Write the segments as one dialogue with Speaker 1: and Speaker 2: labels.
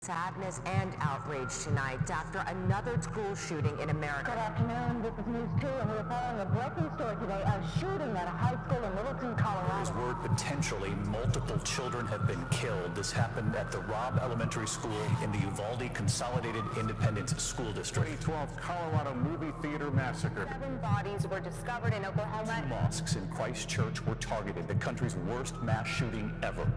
Speaker 1: Sadness and outrage tonight after another school shooting in America.
Speaker 2: Good afternoon, this is News 2, and we're following a breaking story today, a shooting at a high school in Littleton, Colorado.
Speaker 3: There's word potentially multiple children have been killed. This happened at the Robb Elementary School in the Uvalde Consolidated Independent School District.
Speaker 4: 2012 Colorado movie theater massacre.
Speaker 1: 7 bodies were discovered in Oklahoma.
Speaker 3: Mosques in Christchurch were targeted, the country's worst mass shooting ever.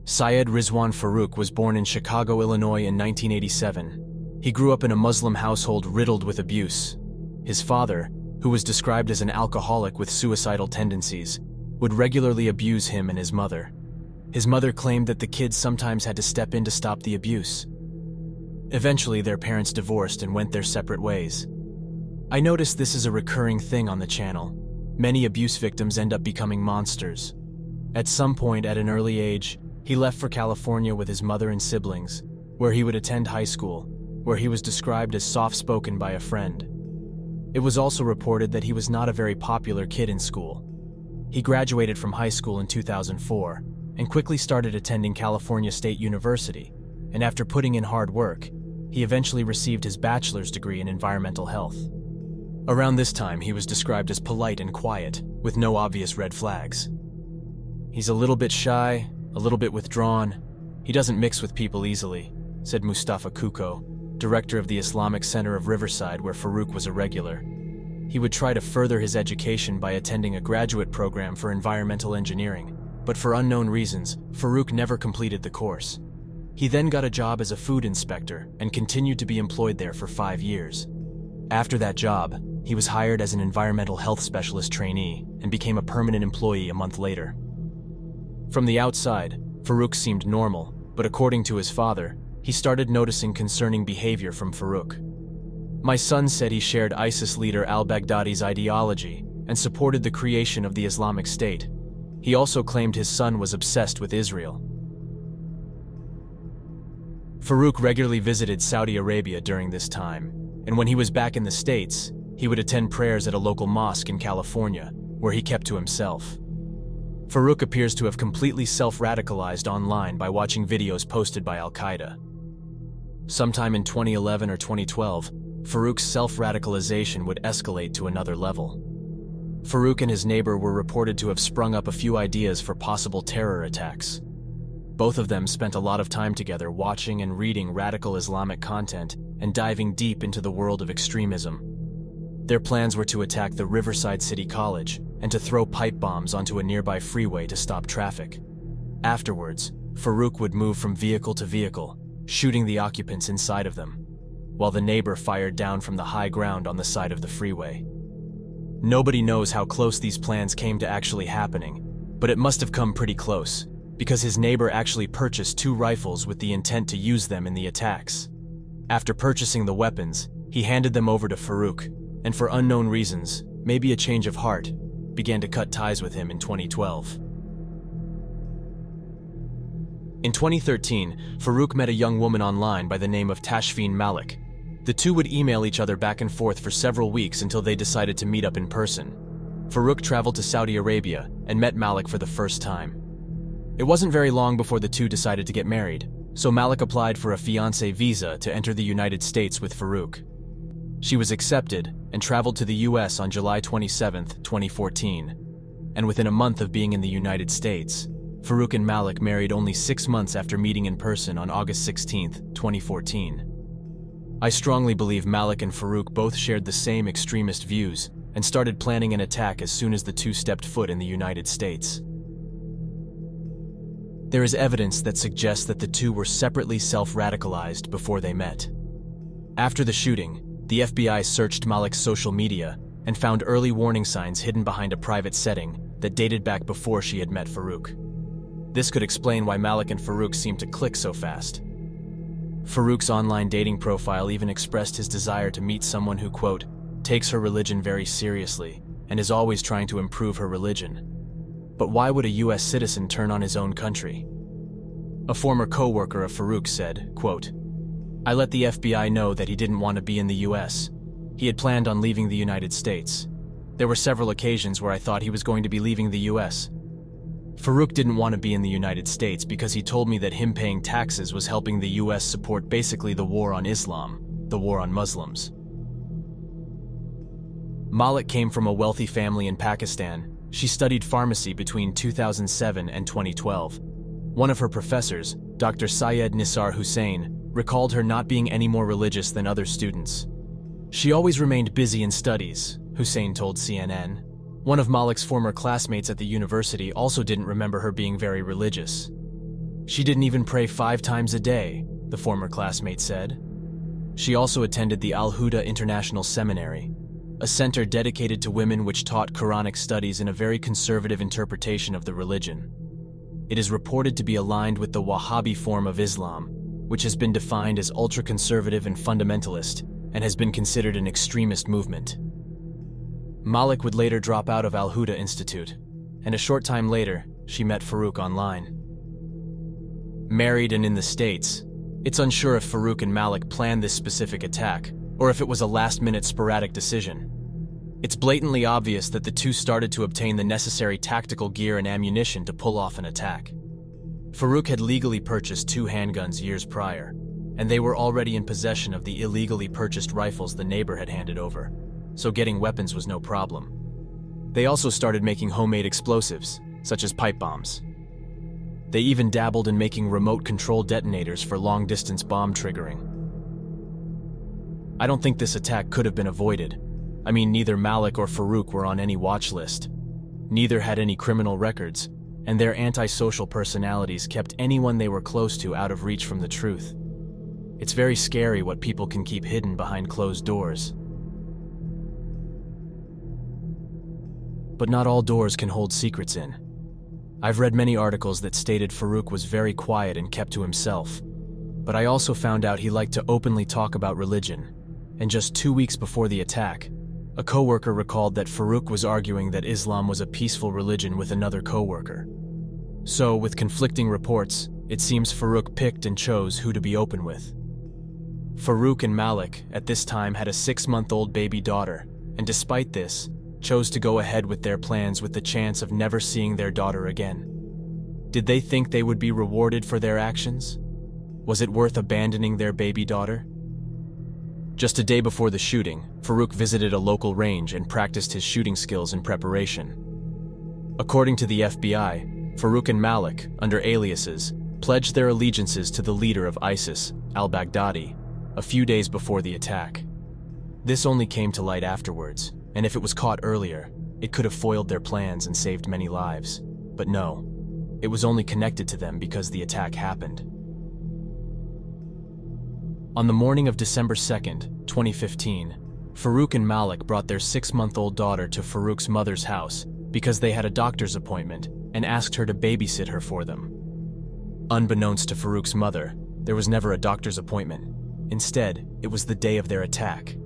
Speaker 5: Syed Rizwan Farouk was born in Chicago, Illinois in 1987. He grew up in a Muslim household riddled with abuse. His father, who was described as an alcoholic with suicidal tendencies, would regularly abuse him and his mother. His mother claimed that the kids sometimes had to step in to stop the abuse. Eventually, their parents divorced and went their separate ways. I noticed this is a recurring thing on the channel. Many abuse victims end up becoming monsters. At some point at an early age, he left for California with his mother and siblings, where he would attend high school, where he was described as soft-spoken by a friend. It was also reported that he was not a very popular kid in school. He graduated from high school in 2004 and quickly started attending California State University, and after putting in hard work, he eventually received his bachelor's degree in environmental health. Around this time, he was described as polite and quiet, with no obvious red flags. He's a little bit shy, a little bit withdrawn. He doesn't mix with people easily, said Mustafa Kuko, director of the Islamic Center of Riverside, where Farouk was a regular. He would try to further his education by attending a graduate program for environmental engineering, but for unknown reasons, Farouk never completed the course. He then got a job as a food inspector and continued to be employed there for 5 years. After that job, he was hired as an environmental health specialist trainee and became a permanent employee a month later. From the outside, Farouk seemed normal, but according to his father, he started noticing concerning behavior from Farouk. My son said he shared ISIS leader al-Baghdadi's ideology and supported the creation of the Islamic State. He also claimed his son was obsessed with Israel. Farouk regularly visited Saudi Arabia during this time, and when he was back in the States, he would attend prayers at a local mosque in California, where he kept to himself. Farouk appears to have completely self-radicalized online by watching videos posted by Al-Qaeda. Sometime in 2011 or 2012, Farouk's self-radicalization would escalate to another level. Farouk and his neighbor were reported to have sprung up a few ideas for possible terror attacks. Both of them spent a lot of time together watching and reading radical Islamic content and diving deep into the world of extremism. Their plans were to attack the Riverside City College and to throw pipe bombs onto a nearby freeway to stop traffic. Afterwards, Farouk would move from vehicle to vehicle, shooting the occupants inside of them, while the neighbor fired down from the high ground on the side of the freeway. Nobody knows how close these plans came to actually happening, but it must have come pretty close, because his neighbor actually purchased 2 rifles with the intent to use them in the attacks. After purchasing the weapons, he handed them over to Farouk, and for unknown reasons, maybe a change of heart, began to cut ties with him in 2012. In 2013, Farouk met a young woman online by the name of Tashfeen Malik. The two would email each other back and forth for several weeks until they decided to meet up in person. Farouk traveled to Saudi Arabia and met Malik for the first time. It wasn't very long before the two decided to get married, so Malik applied for a fiancé visa to enter the United States with Farouk. She was accepted and traveled to the US on July 27, 2014. And within a month of being in the United States, Farouk and Malik married only 6 months after meeting in person on August 16, 2014. I strongly believe Malik and Farouk both shared the same extremist views and started planning an attack as soon as the two stepped foot in the United States. There is evidence that suggests that the two were separately self-radicalized before they met. After the shooting, the FBI searched Malik's social media and found early warning signs hidden behind a private setting that dated back before she had met Farouk. This could explain why Malik and Farouk seemed to click so fast. Farouk's online dating profile even expressed his desire to meet someone who, quote, takes her religion very seriously and is always trying to improve her religion. But why would a US citizen turn on his own country? A former co-worker of Farouk said, quote, I let the FBI know that he didn't want to be in the US. He had planned on leaving the United States. There were several occasions where I thought he was going to be leaving the US. Farouk didn't want to be in the United States because he told me that him paying taxes was helping the US support basically the war on Islam, the war on Muslims. Malik came from a wealthy family in Pakistan. She studied pharmacy between 2007 and 2012. One of her professors, Dr. Syed Nisar Hussain, recalled her not being any more religious than other students. She always remained busy in studies, Hussain told CNN. One of Malik's former classmates at the university also didn't remember her being very religious. She didn't even pray 5 times a day, the former classmate said. She also attended the Al-Huda International Seminary, a center dedicated to women which taught Quranic studies in a very conservative interpretation of the religion. It is reported to be aligned with the Wahhabi form of Islam, which has been defined as ultra-conservative and fundamentalist, and has been considered an extremist movement. Malik would later drop out of Al-Huda Institute, and a short time later, she met Farouk online. Married and in the States, it's unsure if Farouk and Malik planned this specific attack, or if it was a last-minute sporadic decision. It's blatantly obvious that the two started to obtain the necessary tactical gear and ammunition to pull off an attack. Farouk had legally purchased 2 handguns years prior, and they were already in possession of the illegally purchased rifles the neighbor had handed over, so getting weapons was no problem. They also started making homemade explosives, such as pipe bombs. They even dabbled in making remote control detonators for long-distance bomb triggering. I don't think this attack could have been avoided. I mean, neither Malik or Farouk were on any watch list. Neither had any criminal records, and their antisocial personalities kept anyone they were close to out of reach from the truth. It's very scary what people can keep hidden behind closed doors. But not all doors can hold secrets in. I've read many articles that stated Farouk was very quiet and kept to himself, but I also found out he liked to openly talk about religion, and just 2 weeks before the attack, a coworker recalled that Farouk was arguing that Islam was a peaceful religion with another coworker. So, with conflicting reports, it seems Farouk picked and chose who to be open with. Farouk and Malik, at this time, had a 6-month-old baby daughter, and despite this, chose to go ahead with their plans with the chance of never seeing their daughter again. Did they think they would be rewarded for their actions? Was it worth abandoning their baby daughter? Just a day before the shooting, Farouk visited a local range and practiced his shooting skills in preparation. According to the FBI, Farouk and Malik, under aliases, pledged their allegiances to the leader of ISIS, al-Baghdadi, a few days before the attack. This only came to light afterwards, and if it was caught earlier, it could have foiled their plans and saved many lives. But no, it was only connected to them because the attack happened. On the morning of December 2nd, 2015, Farouk and Malik brought their 6-month-old daughter to Farouk's mother's house because they had a doctor's appointment and asked her to babysit her for them. Unbeknownst to Farouk's mother, there was never a doctor's appointment. Instead, it was the day of their attack.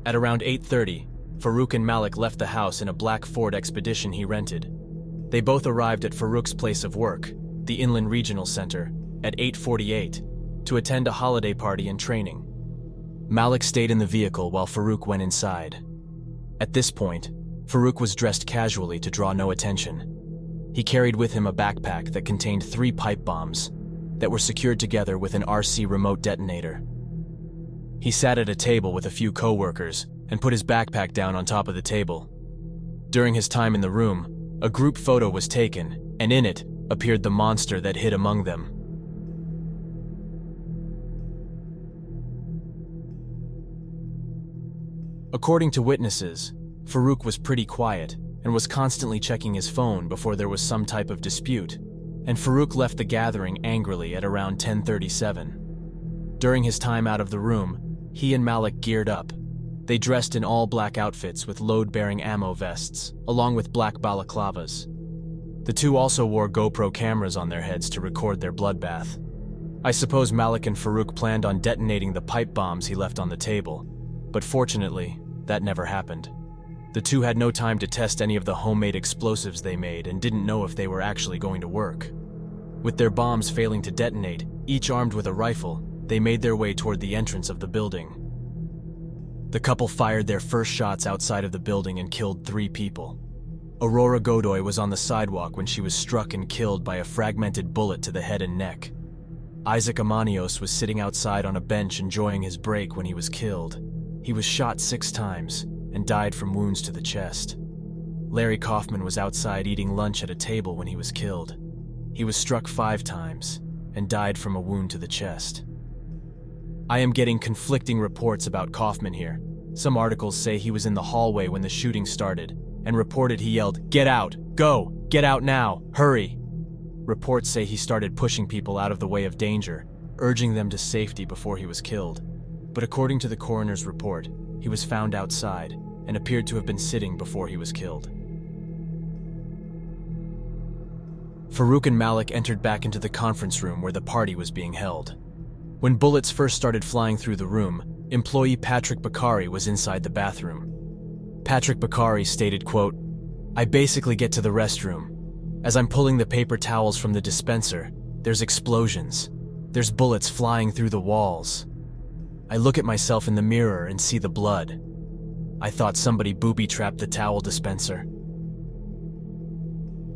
Speaker 5: At around 8:30, Farouk and Malik left the house in a black Ford Expedition he rented. They both arrived at Farouk's place of work, the Inland Regional Center, at 8:48 to attend a holiday party and training. Malik stayed in the vehicle while Farouk went inside. At this point, Farouk was dressed casually to draw no attention. He carried with him a backpack that contained 3 pipe bombs that were secured together with an RC remote detonator. He sat at a table with a few co-workers and put his backpack down on top of the table. During his time in the room, a group photo was taken, and in it appeared the monster that hid among them. According to witnesses, Farouk was pretty quiet and was constantly checking his phone before there was some type of dispute, and Farouk left the gathering angrily at around 10:37. During his time out of the room, he and Malik geared up. They dressed in all-black outfits with load-bearing ammo vests, along with black balaclavas. The two also wore GoPro cameras on their heads to record their bloodbath. I suppose Malik and Farouk planned on detonating the pipe bombs he left on the table, but fortunately, that never happened. The two had no time to test any of the homemade explosives they made and didn't know if they were actually going to work. With their bombs failing to detonate, each armed with a rifle, they made their way toward the entrance of the building. The couple fired their first shots outside of the building and killed 3 people. Aurora Godoy was on the sidewalk when she was struck and killed by a fragmented bullet to the head and neck. Isaac Amanios was sitting outside on a bench enjoying his break when he was killed. He was shot 6 times and died from wounds to the chest. Larry Kaufman was outside eating lunch at a table when he was killed. He was struck 5 times and died from a wound to the chest. I am getting conflicting reports about Kaufman here. Some articles say he was in the hallway when the shooting started and reported he yelled, "Get out! Go! Get out now! Hurry!" Reports say he started pushing people out of the way of danger, urging them to safety before he was killed. But according to the coroner's report, he was found outside and appeared to have been sitting before he was killed. Farouk and Malik entered back into the conference room where the party was being held. When bullets first started flying through the room, employee Patrick Bakari was inside the bathroom. Patrick Bakari stated, quote, "I basically get to the restroom. As I'm pulling the paper towels from the dispenser, there's explosions. There's bullets flying through the walls. I look at myself in the mirror and see the blood. I thought somebody booby-trapped the towel dispenser."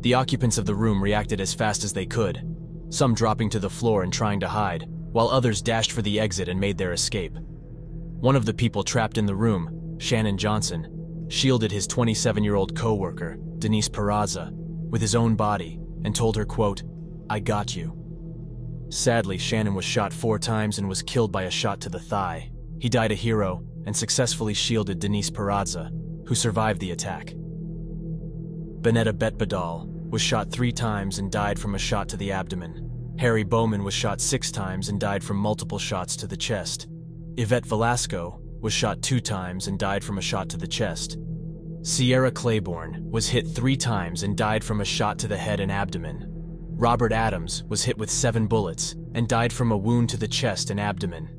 Speaker 5: The occupants of the room reacted as fast as they could, some dropping to the floor and trying to hide, while others dashed for the exit and made their escape. One of the people trapped in the room, Shannon Johnson, shielded his 27-year-old co-worker, Denise Peraza, with his own body and told her, quote, "I got you." Sadly, Shannon was shot 4 times and was killed by a shot to the thigh. He died a hero and successfully shielded Denise Peraza, who survived the attack. Benetta Betbadal was shot 3 times and died from a shot to the abdomen. Harry Bowman was shot 6 times and died from multiple shots to the chest. Yvette Velasco was shot 2 times and died from a shot to the chest. Sierra Claiborne was hit 3 times and died from a shot to the head and abdomen. Robert Adams was hit with 7 bullets and died from a wound to the chest and abdomen.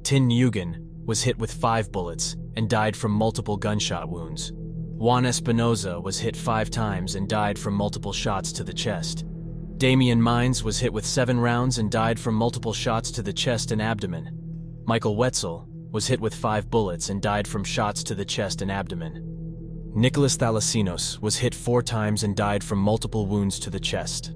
Speaker 5: Tin Nguyen was hit with 5 bullets and died from multiple gunshot wounds. Juan Espinoza was hit 5 times and died from multiple shots to the chest. Damian Mines was hit with 7 rounds and died from multiple shots to the chest and abdomen. Michael Wetzel was hit with 5 bullets and died from shots to the chest and abdomen. Nicholas Thalassinos was hit 4 times and died from multiple wounds to the chest.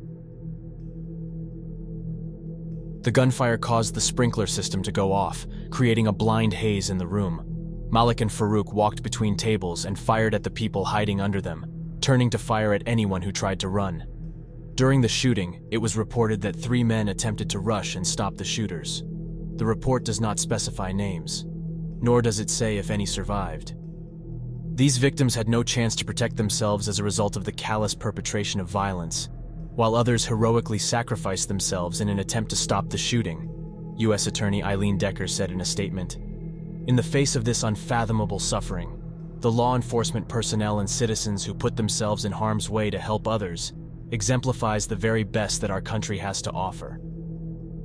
Speaker 5: The gunfire caused the sprinkler system to go off, creating a blind haze in the room. Malik and Farouk walked between tables and fired at the people hiding under them, turning to fire at anyone who tried to run. During the shooting, it was reported that 3 men attempted to rush and stop the shooters. The report does not specify names, nor does it say if any survived. These victims had no chance to protect themselves as a result of the callous perpetration of violence, while others heroically sacrificed themselves in an attempt to stop the shooting, U.S. Attorney Eileen Decker said in a statement. In the face of this unfathomable suffering, the law enforcement personnel and citizens who put themselves in harm's way to help others exemplifies the very best that our country has to offer.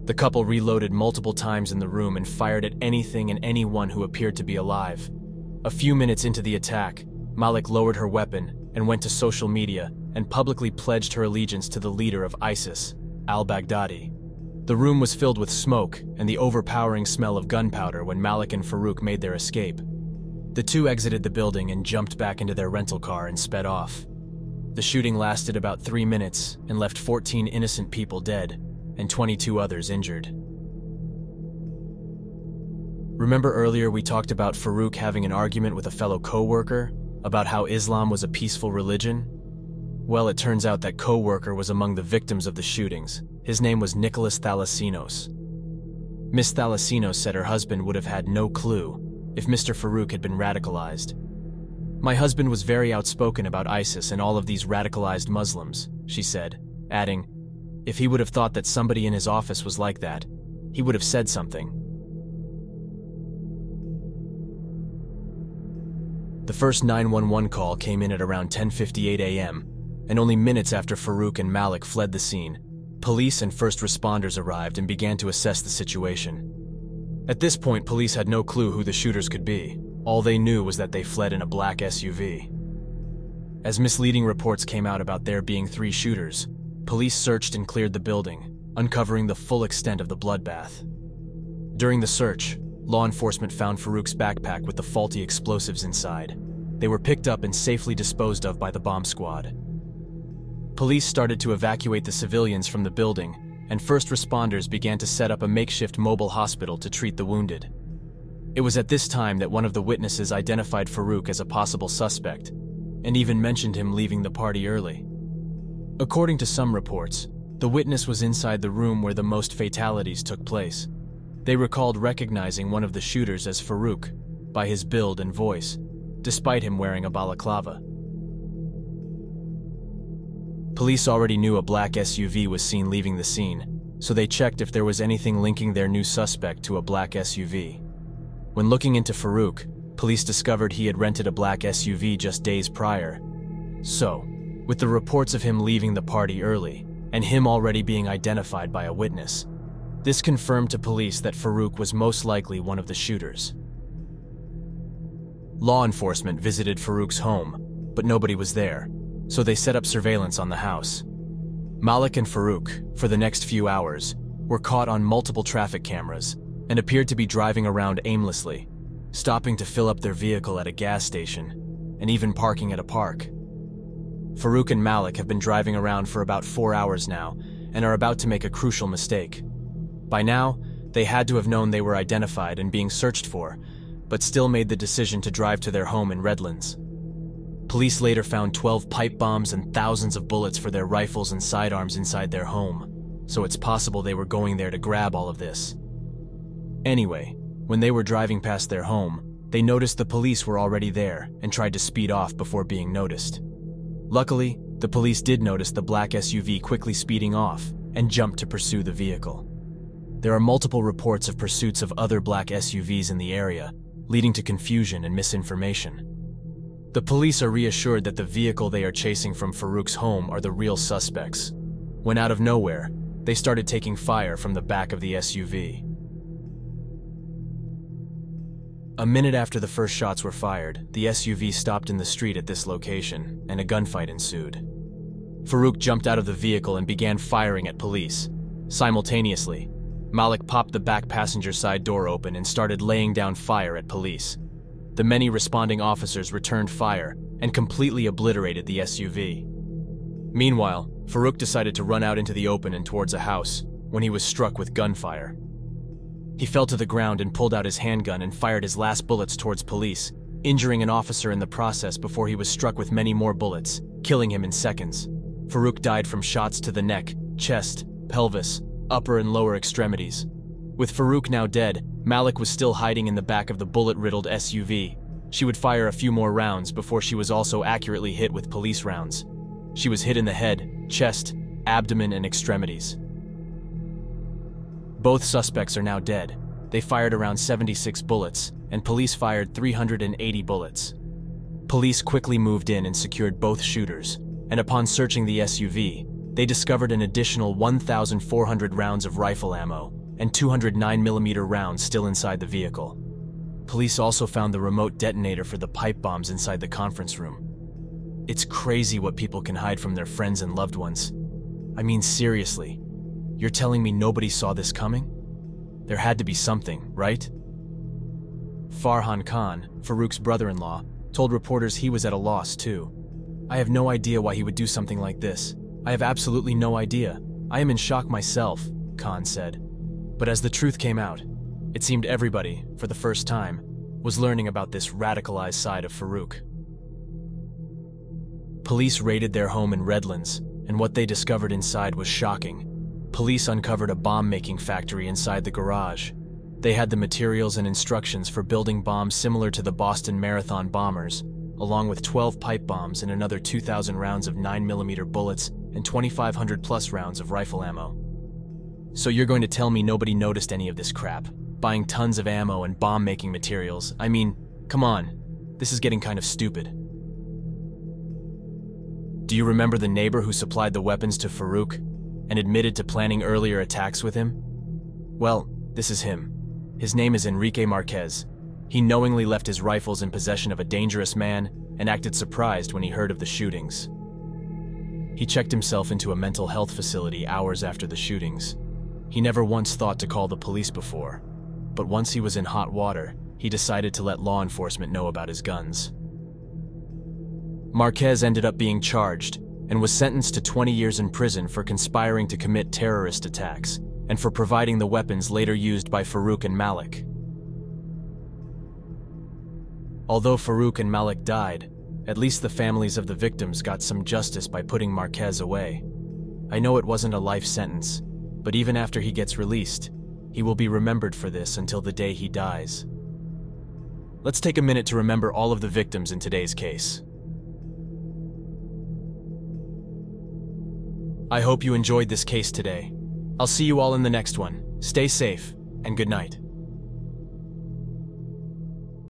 Speaker 5: The couple reloaded multiple times in the room and fired at anything and anyone who appeared to be alive. A few minutes into the attack, Malik lowered her weapon and went to social media and publicly pledged her allegiance to the leader of ISIS, al-Baghdadi. The room was filled with smoke and the overpowering smell of gunpowder when Malik and Farouk made their escape. The two exited the building and jumped back into their rental car and sped off. The shooting lasted about 3 minutes and left 14 innocent people dead and 22 others injured. Remember earlier we talked about Farouk having an argument with a fellow co-worker about how Islam was a peaceful religion? Well, it turns out that co-worker was among the victims of the shootings. His name was Nicholas Thalassinos. Miss Thalassinos said her husband would have had no clue if Mr. Farouk had been radicalized. "My husband was very outspoken about ISIS and all of these radicalized Muslims," she said, adding, "If he would have thought that somebody in his office was like that, he would have said something." The first 911 call came in at around 10:58 a.m., and only minutes after Farouk and Malik fled the scene, police and first responders arrived and began to assess the situation. At this point, police had no clue who the shooters could be. All they knew was that they fled in a black SUV. As misleading reports came out about there being 3 shooters, police searched and cleared the building, uncovering the full extent of the bloodbath. During the search, law enforcement found Farouk's backpack with the faulty explosives inside. They were picked up and safely disposed of by the bomb squad. Police started to evacuate the civilians from the building, and first responders began to set up a makeshift mobile hospital to treat the wounded. It was at this time that one of the witnesses identified Farouk as a possible suspect, and even mentioned him leaving the party early. According to some reports, the witness was inside the room where the most fatalities took place. They recalled recognizing one of the shooters as Farouk by his build and voice, despite him wearing a balaclava. Police already knew a black SUV was seen leaving the scene, so they checked if there was anything linking their new suspect to a black SUV. When looking into Farouk, police discovered he had rented a black SUV just days prior. So, with the reports of him leaving the party early, and him already being identified by a witness, this confirmed to police that Farouk was most likely one of the shooters. Law enforcement visited Farouk's home, but nobody was there, so they set up surveillance on the house. Malik and Farouk, for the next few hours, were caught on multiple traffic cameras and appeared to be driving around aimlessly, stopping to fill up their vehicle at a gas station, and even parking at a park. Farouk and Malik have been driving around for about 4 hours now and are about to make a crucial mistake. By now, they had to have known they were identified and being searched for, but still made the decision to drive to their home in Redlands. Police later found 12 pipe bombs and thousands of bullets for their rifles and sidearms inside their home, so it's possible they were going there to grab all of this. Anyway, when they were driving past their home, they noticed the police were already there and tried to speed off before being noticed. Luckily, the police did notice the black SUV quickly speeding off and jumped to pursue the vehicle. There are multiple reports of pursuits of other black SUVs in the area, leading to confusion and misinformation. The police are reassured that the vehicle they are chasing from Farouk's home are the real suspects, when out of nowhere, they started taking fire from the back of the SUV. A minute after the first shots were fired, the SUV stopped in the street at this location, and a gunfight ensued. Farouk jumped out of the vehicle and began firing at police. Simultaneously, Malik popped the back passenger side door open and started laying down fire at police. The many responding officers returned fire and completely obliterated the SUV. Meanwhile, Farouk decided to run out into the open and towards a house when he was struck with gunfire. He fell to the ground and pulled out his handgun and fired his last bullets towards police, injuring an officer in the process before he was struck with many more bullets, killing him in seconds. Farouk died from shots to the neck, chest, pelvis, upper and lower extremities. With Farouk now dead, Malik was still hiding in the back of the bullet-riddled SUV. She would fire a few more rounds before she was also accurately hit with police rounds. She was hit in the head, chest, abdomen, and extremities. Both suspects are now dead. They fired around 76 bullets, and police fired 380 bullets. Police quickly moved in and secured both shooters, and upon searching the SUV, they discovered an additional 1,400 rounds of rifle ammo and 209mm rounds still inside the vehicle. Police also found the remote detonator for the pipe bombs inside the conference room. It's crazy what people can hide from their friends and loved ones. I mean, seriously. You're telling me nobody saw this coming? There had to be something, right? Farhan Khan, Farouk's brother-in-law, told reporters he was at a loss too. I have no idea why he would do something like this. I have absolutely no idea. I am in shock myself, Khan said. But as the truth came out, it seemed everybody, for the first time, was learning about this radicalized side of Farouk. Police raided their home in Redlands, and what they discovered inside was shocking. Police uncovered a bomb-making factory inside the garage. They had the materials and instructions for building bombs similar to the Boston Marathon bombers, along with 12 pipe bombs and another 2,000 rounds of 9mm bullets and 2,500 plus rounds of rifle ammo. So you're going to tell me nobody noticed any of this crap? Buying tons of ammo and bomb-making materials? I mean, come on. This is getting kind of stupid. Do you remember the neighbor who supplied the weapons to Farouk and admitted to planning earlier attacks with him? Well, this is him. His name is Enrique Marquez. He knowingly left his rifles in possession of a dangerous man and acted surprised when he heard of the shootings. He checked himself into a mental health facility hours after the shootings. He never once thought to call the police before. but once he was in hot water, he decided to let law enforcement know about his guns. Marquez ended up being charged and was sentenced to 20 years in prison for conspiring to commit terrorist attacks and for providing the weapons later used by Farouk and Malik. Although Farouk and Malik died, at least the families of the victims got some justice by putting Marquez away. I know it wasn't a life sentence, but even after he gets released, he will be remembered for this until the day he dies. Let's take a minute to remember all of the victims in today's case. I hope you enjoyed this case today. I'll see you all in the next one. Stay safe, and good night.